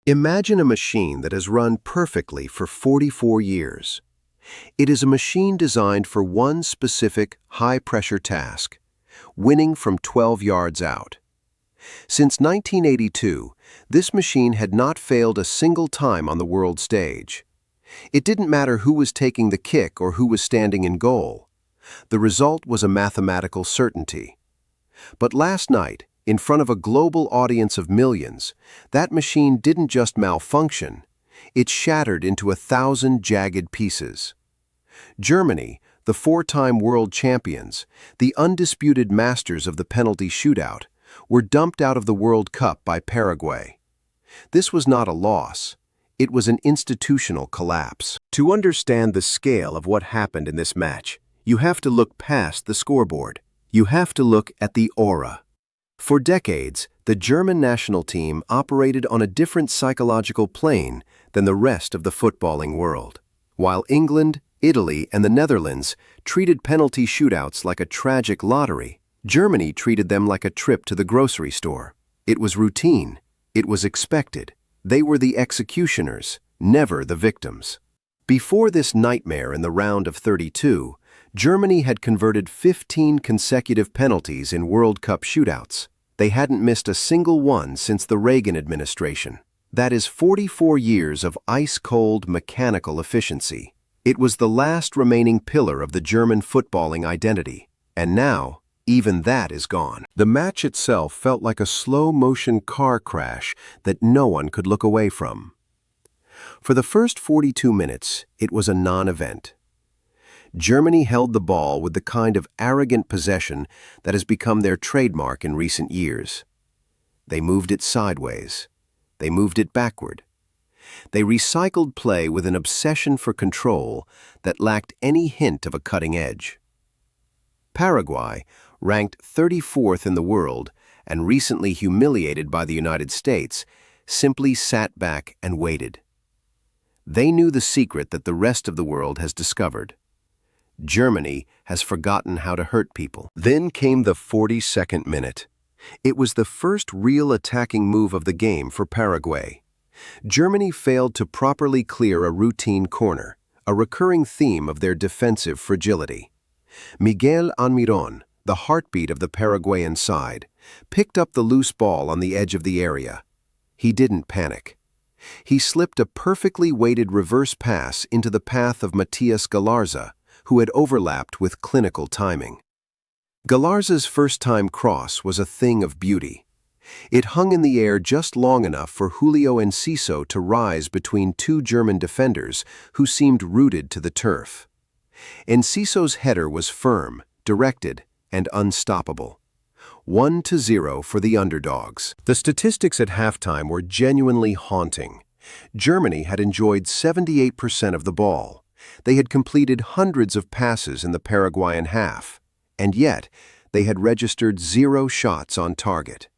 Imagine a machine that has run perfectly for 44 years. It is a machine designed for one specific high-pressure task, winning from 12 yards out. Since 1982, this machine had not failed a single time on the world stage. It didn't matter who was taking the kick or who was standing in goal. The result was a mathematical certainty. But last night, in front of a global audience of millions, that machine didn't just malfunction, it shattered into 1,000 jagged pieces. Germany, the four-time world champions, the undisputed masters of the penalty shootout, were dumped out of the World Cup by Paraguay. This was not a loss. It was an institutional collapse. To understand the scale of what happened in this match, you have to look past the scoreboard. You have to look at the aura. For decades, the German national team operated on a different psychological plane than the rest of the footballing world. While England, Italy, and the Netherlands treated penalty shootouts like a tragic lottery, Germany treated them like a trip to the grocery store. It was routine. It was expected. They were the executioners, never the victims. Before this nightmare in the round of 32, Germany had converted 15 consecutive penalties in World Cup shootouts. They hadn't missed a single one since the Reagan administration. That is 44 years of ice-cold mechanical efficiency. It was the last remaining pillar of the German footballing identity. And now, even that is gone. The match itself felt like a slow-motion car crash that no one could look away from. For the first 42 minutes, it was a non-event. Germany held the ball with the kind of arrogant possession that has become their trademark in recent years. They moved it sideways. They moved it backward. They recycled play with an obsession for control that lacked any hint of a cutting edge. Paraguay, ranked 34th in the world and recently humiliated by the United States, simply sat back and waited. They knew the secret that the rest of the world has discovered. Germany has forgotten how to hurt people. Then came the 42nd minute. It was the first real attacking move of the game for Paraguay. Germany failed to properly clear a routine corner, a recurring theme of their defensive fragility. Miguel Almiron, the heartbeat of the Paraguayan side, picked up the loose ball on the edge of the area. He didn't panic. He slipped a perfectly weighted reverse pass into the path of Matias Galarza, who had overlapped with clinical timing. Galarza's first-time cross was a thing of beauty. It hung in the air just long enough for Julio Enciso to rise between two German defenders who seemed rooted to the turf. Enciso's header was firm, directed, and unstoppable. 1-0 for the underdogs. The statistics at halftime were genuinely haunting. Germany had enjoyed 78% of the ball. They had completed hundreds of passes in the Paraguayan half, and yet they had registered 0 shots on target.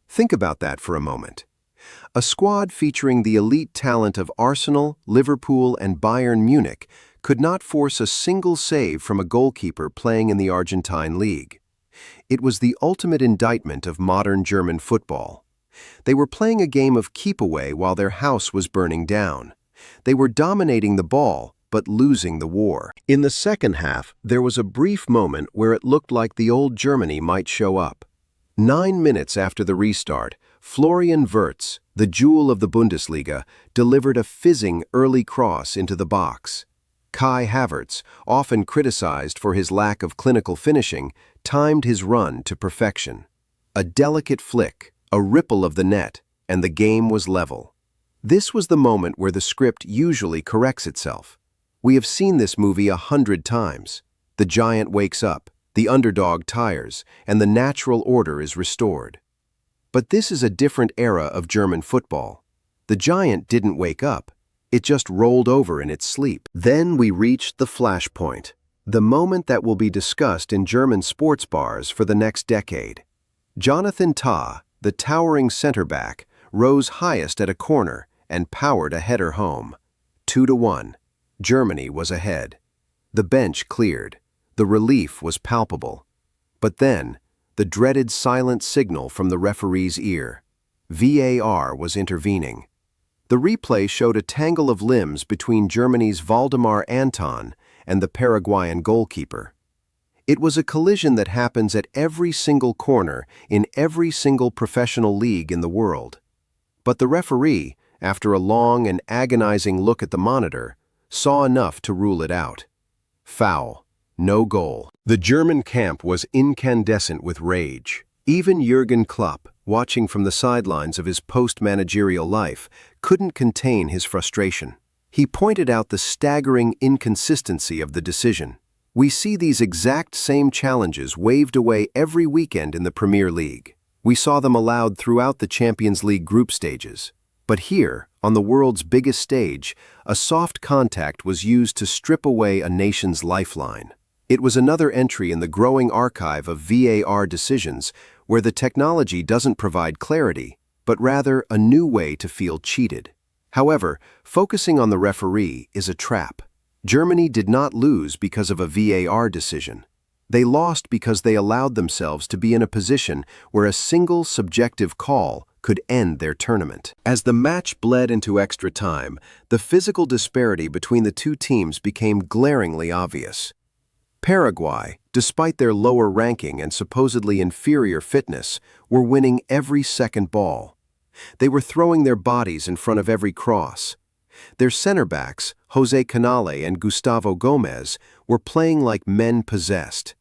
Think about that for a moment. A squad featuring the elite talent of Arsenal, Liverpool, and Bayern Munich could not force a single save from a goalkeeper playing in the Argentine league. It was the ultimate indictment of modern German football. They were playing a game of keep-away while their house was burning down. They were dominating the ball, but losing the war. In the second half, there was a brief moment where it looked like the old Germany might show up. 9 minutes after the restart, Florian Wirtz, the jewel of the Bundesliga, delivered a fizzing early cross into the box. Kai Havertz, often criticized for his lack of clinical finishing, timed his run to perfection. A delicate flick, a ripple of the net, and the game was level. This was the moment where the script usually corrects itself. We have seen this movie 100 times. The giant wakes up, the underdog tires, and the natural order is restored. But this is a different era of German football. The giant didn't wake up. It just rolled over in its sleep. Then we reached the flashpoint, the moment that will be discussed in German sports bars for the next decade. Jonathan Tah, the towering center back, rose highest at a corner and powered a header home. 2-1. Germany was ahead. The bench cleared. The relief was palpable. But then, the dreaded silent signal from the referee's ear. VAR was intervening. The replay showed a tangle of limbs between Germany's Waldemar Anton and the Paraguayan goalkeeper. It was a collision that happens at every single corner in every single professional league in the world. But the referee, after a long and agonizing look at the monitor, saw enough to rule it out. Foul. No goal. The German camp was incandescent with rage. Even Jürgen Klopp, watching from the sidelines of his post-managerial life, couldn't contain his frustration. He pointed out the staggering inconsistency of the decision. We see these exact same challenges waved away every weekend in the Premier League. We saw them allowed throughout the Champions League group stages. But here, on the world's biggest stage, a soft contact was used to strip away a nation's lifeline. It was another entry in the growing archive of VAR decisions where the technology doesn't provide clarity, but rather a new way to feel cheated. However, focusing on the referee is a trap. Germany did not lose because of a VAR decision. They lost because they allowed themselves to be in a position where a single subjective call could end their tournament. As the match bled into extra time, the physical disparity between the two teams became glaringly obvious. Paraguay, despite their lower ranking and supposedly inferior fitness, were winning every second ball. They were throwing their bodies in front of every cross. Their center backs, José Canale and Gustavo Gomez, were playing like men possessed.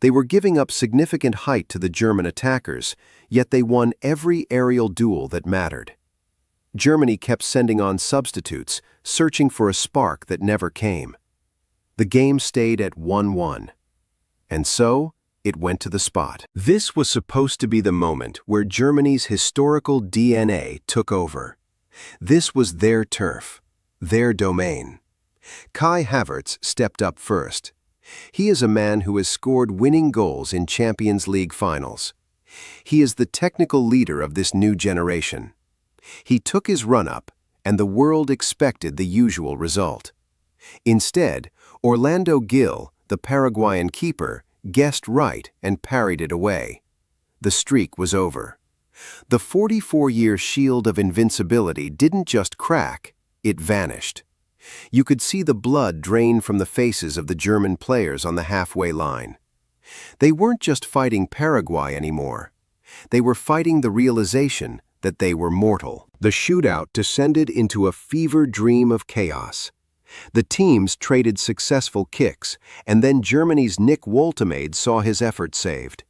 They were giving up significant height to the German attackers, yet they won every aerial duel that mattered. Germany kept sending on substitutes, searching for a spark that never came. The game stayed at 1-1. And so, it went to the spot. This was supposed to be the moment where Germany's historical DNA took over. This was their turf, their domain. Kai Havertz stepped up first. He is a man who has scored winning goals in Champions League finals. He is the technical leader of this new generation. He took his run-up, and the world expected the usual result. Instead, Orlando Gil, the Paraguayan keeper, guessed right and parried it away. The streak was over. The 44-year shield of invincibility didn't just crack, it vanished. You could see the blood drain from the faces of the German players on the halfway line. They weren't just fighting Paraguay anymore. They were fighting the realization that they were mortal. The shootout descended into a fever dream of chaos. The teams traded successful kicks, and then Germany's Nick Woltemade saw his effort saved.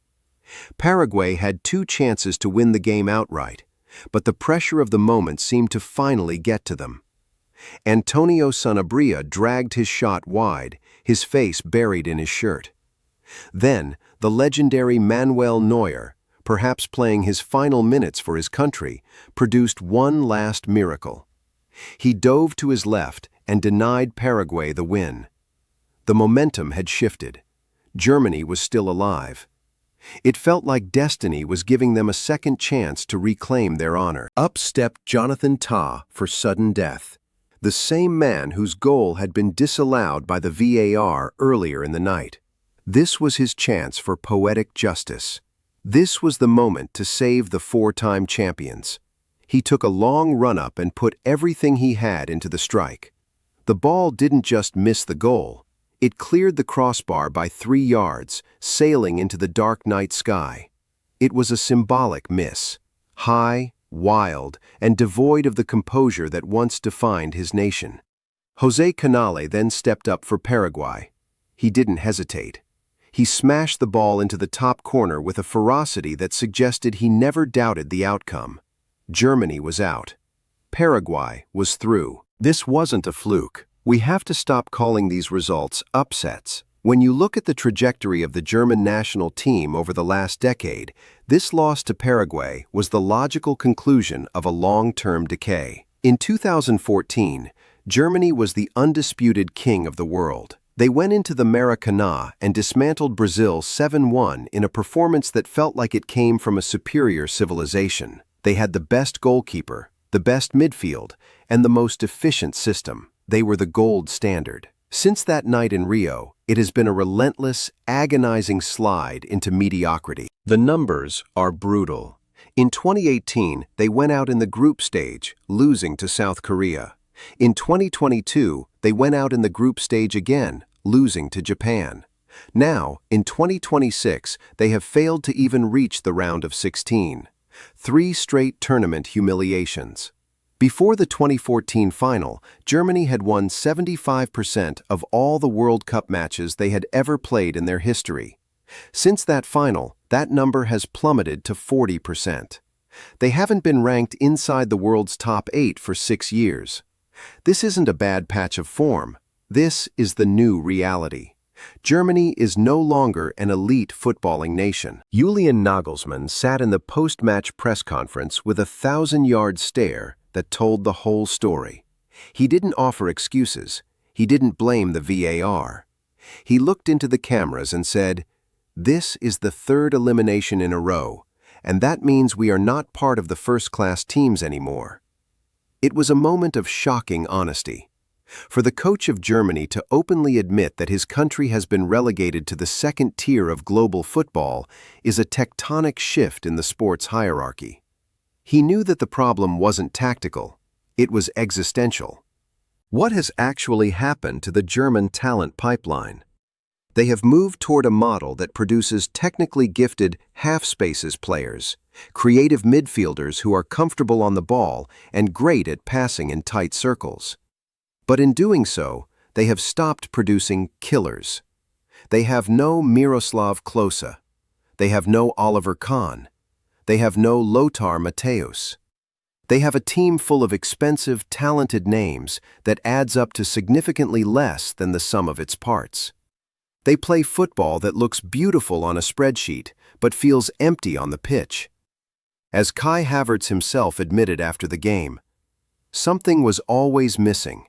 Paraguay had 2 chances to win the game outright, but the pressure of the moment seemed to finally get to them. Antonio Sanabria dragged his shot wide, his face buried in his shirt. Then, the legendary Manuel Neuer, perhaps playing his final minutes for his country, produced one last miracle. He dove to his left and denied Paraguay the win. The momentum had shifted. Germany was still alive. It felt like destiny was giving them a second chance to reclaim their honor. Up stepped Jonathan Tah for sudden death, the same man whose goal had been disallowed by the VAR earlier in the night. This was his chance for poetic justice. This was the moment to save the 4-time champions. He took a long run-up and put everything he had into the strike. The ball didn't just miss the goal. It cleared the crossbar by 3 yards, sailing into the dark night sky. It was a symbolic miss, high, wild, and devoid of the composure that once defined his nation. José Canale then stepped up for Paraguay. He didn't hesitate. He smashed the ball into the top corner with a ferocity that suggested he never doubted the outcome. Germany was out. Paraguay was through. This wasn't a fluke. We have to stop calling these results upsets. When you look at the trajectory of the German national team over the last decade, this loss to Paraguay was the logical conclusion of a long-term decay. In 2014, Germany was the undisputed king of the world. They went into the Maracanã and dismantled Brazil 7-1 in a performance that felt like it came from a superior civilization. They had the best goalkeeper, the best midfield, and the most efficient system. They were the gold standard. Since that night in Rio, it has been a relentless, agonizing slide into mediocrity. The numbers are brutal. In 2018, they went out in the group stage, losing to South Korea. In 2022, they went out in the group stage again, losing to Japan. Now, in 2026, they have failed to even reach the round of 16. 3 straight tournament humiliations. Before the 2014 final, Germany had won 75% of all the World Cup matches they had ever played in their history. Since that final, that number has plummeted to 40%. They haven't been ranked inside the world's top 8 for 6 years. This isn't a bad patch of form. This is the new reality. Germany is no longer an elite footballing nation. Julian Nagelsmann sat in the post-match press conference with a 1,000-yard stare that told the whole story. He didn't offer excuses. He didn't blame the VAR. He looked into the cameras and said, "This is the 3rd elimination in a row, and that means we are not part of the first-class teams anymore." It was a moment of shocking honesty. For the coach of Germany to openly admit that his country has been relegated to the 2nd tier of global football is a tectonic shift in the sports hierarchy. He knew that the problem wasn't tactical, it was existential. What has actually happened to the German talent pipeline? They have moved toward a model that produces technically gifted half-spaces players, creative midfielders who are comfortable on the ball and great at passing in tight circles. But in doing so, they have stopped producing killers. They have no Miroslav Klose. They have no Oliver Kahn. They have no Lothar Matthäus. They have a team full of expensive, talented names that adds up to significantly less than the sum of its parts. They play football that looks beautiful on a spreadsheet, but feels empty on the pitch. As Kai Havertz himself admitted after the game, something was always missing.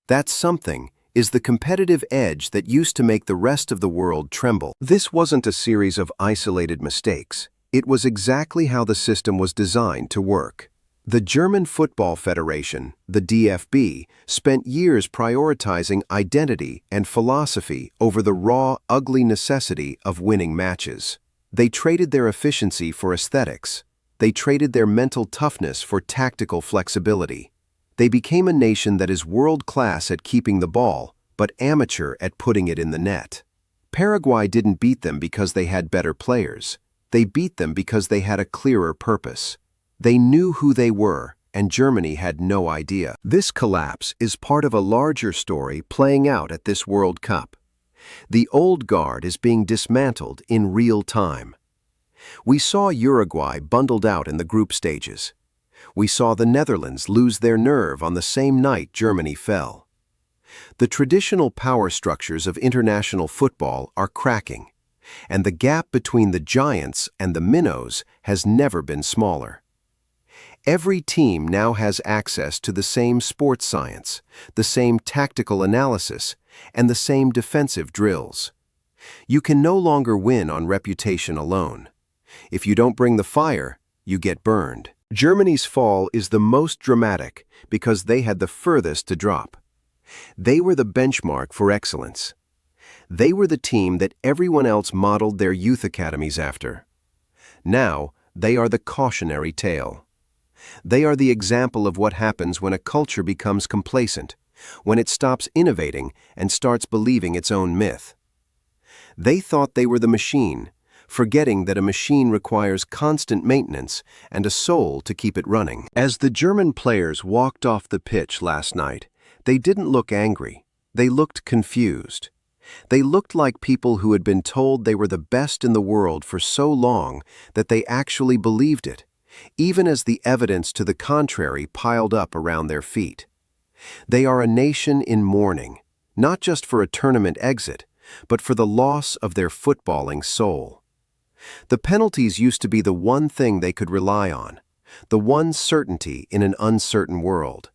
That something is the competitive edge that used to make the rest of the world tremble. This wasn't a series of isolated mistakes. It was exactly how the system was designed to work. The German Football Federation, the DFB, spent years prioritizing identity and philosophy over the raw, ugly necessity of winning matches. They traded their efficiency for aesthetics. They traded their mental toughness for tactical flexibility. They became a nation that is world-class at keeping the ball, but amateur at putting it in the net. Paraguay didn't beat them because they had better players. They beat them because they had a clearer purpose. They knew who they were, and Germany had no idea. This collapse is part of a larger story playing out at this World Cup. The old guard is being dismantled in real time. We saw Uruguay bundled out in the group stages. We saw the Netherlands lose their nerve on the same night Germany fell. The traditional power structures of international football are cracking, and the gap between the giants and the minnows has never been smaller. Every team now has access to the same sports science, the same tactical analysis, and the same defensive drills. You can no longer win on reputation alone. If you don't bring the fire, you get burned. Germany's fall is the most dramatic because they had the furthest to drop. They were the benchmark for excellence. They were the team that everyone else modeled their youth academies after. Now, they are the cautionary tale. They are the example of what happens when a culture becomes complacent, when it stops innovating and starts believing its own myth. They thought they were the machine, forgetting that a machine requires constant maintenance and a soul to keep it running. As the German players walked off the pitch last night, they didn't look angry. They looked confused. They looked like people who had been told they were the best in the world for so long that they actually believed it, even as the evidence to the contrary piled up around their feet. They are a nation in mourning, not just for a tournament exit, but for the loss of their footballing soul. The penalties used to be the one thing they could rely on, the one certainty in an uncertain world.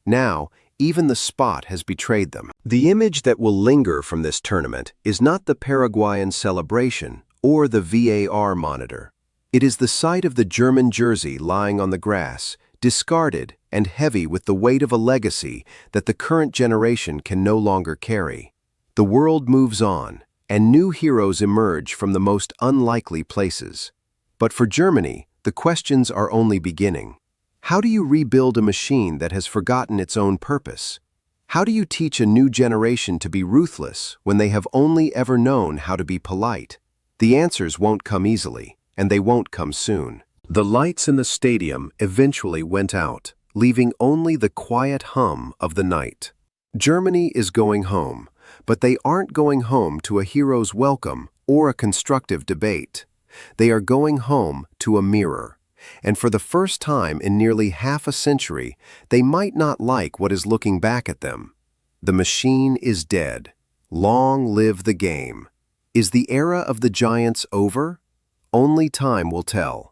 Now, even the spot has betrayed them. The image that will linger from this tournament is not the Paraguayan celebration or the VAR monitor. It is the sight of the German jersey lying on the grass, discarded and heavy with the weight of a legacy that the current generation can no longer carry. The world moves on, and new heroes emerge from the most unlikely places. But for Germany, the questions are only beginning. How do you rebuild a machine that has forgotten its own purpose? How do you teach a new generation to be ruthless when they have only ever known how to be polite? The answers won't come easily, and they won't come soon. The lights in the stadium eventually went out, leaving only the quiet hum of the night. Germany is going home, but they aren't going home to a hero's welcome or a constructive debate. They are going home to a mirror. And for the first time in nearly half a century, they might not like what is looking back at them. The machine is dead. Long live the game. Is the era of the giants over? Only time will tell.